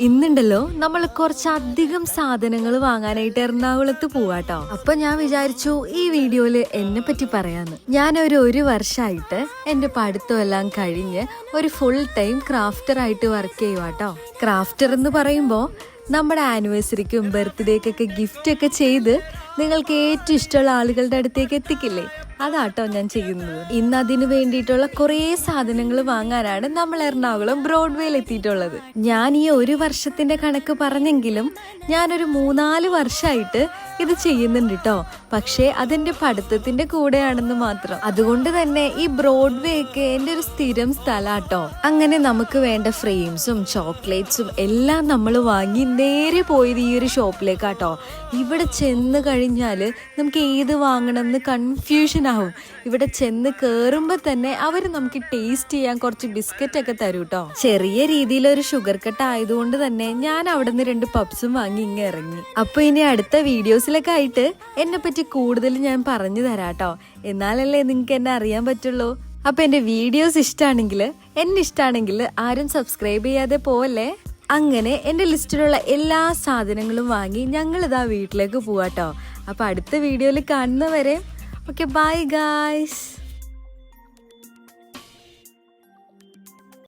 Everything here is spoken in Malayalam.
ഇന്നുണ്ടല്ലോ നമ്മൾ കുറച്ചധികം സാധനങ്ങൾ വാങ്ങാനായിട്ട് എറണാകുളത്ത് പോവാട്ടോ. അപ്പൊ ഞാൻ വിചാരിച്ചു ഈ വീഡിയോയില് എന്നെ പറ്റി പറയാന്ന്. ഞാനൊരു വർഷമായിട്ട് എന്റെ പഠിത്തം എല്ലാം കഴിഞ്ഞ് ഒരു ഫുൾ ടൈം ക്രാഫ്റ്റർ ആയിട്ട് വർക്ക് ചെയ്യുവാട്ടോ. ക്രാഫ്റ്റർ എന്ന് പറയുമ്പോ നമ്മുടെ ആനിവേഴ്സറിക്കും ബർത്ത്ഡേക്കൊക്കെ ഗിഫ്റ്റ് ഒക്കെ ചെയ്ത് നിങ്ങൾക്ക് ഏറ്റവും ഇഷ്ടമുള്ള ആളുകളുടെ അടുത്തേക്ക് എത്തിക്കില്ലേ, അതാട്ടോ ഞാൻ ചെയ്യുന്നത്. ഇന്ന് അതിന് വേണ്ടിയിട്ടുള്ള കുറേ സാധനങ്ങൾ വാങ്ങാനാണ് നമ്മൾ എറണാകുളം ബ്രോഡ്വേയിൽ എത്തിയിട്ടുള്ളത്. ഞാൻ ഈ ഒരു വർഷത്തിന്റെ കണക്ക് പറഞ്ഞെങ്കിലും ഞാനൊരു 3-4 വർഷമായിട്ട് ഇത് ചെയ്യുന്നുണ്ട് കേട്ടോ. പക്ഷേ അതെന്റെ പഠിത്തത്തിന്റെ കൂടെയാണെന്ന് മാത്രം. അതുകൊണ്ട് തന്നെ ഈ ബ്രോഡ്വേ ഒക്കെ എന്റെ ഒരു സ്ഥിരം സ്ഥലാട്ടോ. അങ്ങനെ നമുക്ക് വേണ്ട ഫ്രെയിംസും ചോക്ലേറ്റ്സും എല്ലാം നമ്മൾ വാങ്ങി നേരെ പോയത് ഈ ഒരു ഷോപ്പിലേക്കാട്ടോ. ഇവിടെ ചെന്ന് കഴിഞ്ഞാല് നമുക്ക് ഏത് വാങ്ങണം എന്ന് കൺഫ്യൂഷൻ ആവും. ഇവിടെ ചെന്ന് കേറുമ്പോ തന്നെ അവര് നമുക്ക് ടേസ്റ്റ് ചെയ്യാൻ കുറച്ച് ബിസ്ക്കറ്റ് ഒക്കെ തരും കേട്ടോ. ചെറിയ രീതിയിലൊരു ഷുഗർ കട്ട് ആയതുകൊണ്ട് തന്നെ ഞാൻ അവിടെ നിന്ന് 2 പപ്സും വാങ്ങി ഇങ്ങ് ഇറങ്ങി. അപ്പൊ ഇനി അടുത്ത വീഡിയോസിലൊക്കെ ആയിട്ട് എന്നെ പറ്റി കൂടുതൽ ഞാൻ പറഞ്ഞു തരാട്ടോ. എന്നാലല്ലേ നിങ്ങൾക്ക് എന്നെ അറിയാൻ പറ്റുള്ളൂ. അപ്പൊ എന്റെ വീഡിയോസ് ഇഷ്ടമാണെങ്കിൽ ആരും സബ്സ്ക്രൈബ് ചെയ്യാതെ പോവല്ലേ. അങ്ങനെ എന്റെ ലിസ്റ്റിലുള്ള എല്ലാ സാധനങ്ങളും വാങ്ങി ഞങ്ങളിതാ വീട്ടിലേക്ക് പോവാട്ടോ. അപ്പൊ അടുത്ത വീഡിയോയിൽ കാണുന്നവരെ ഓക്കെ, ബൈ ഗായ്സ്.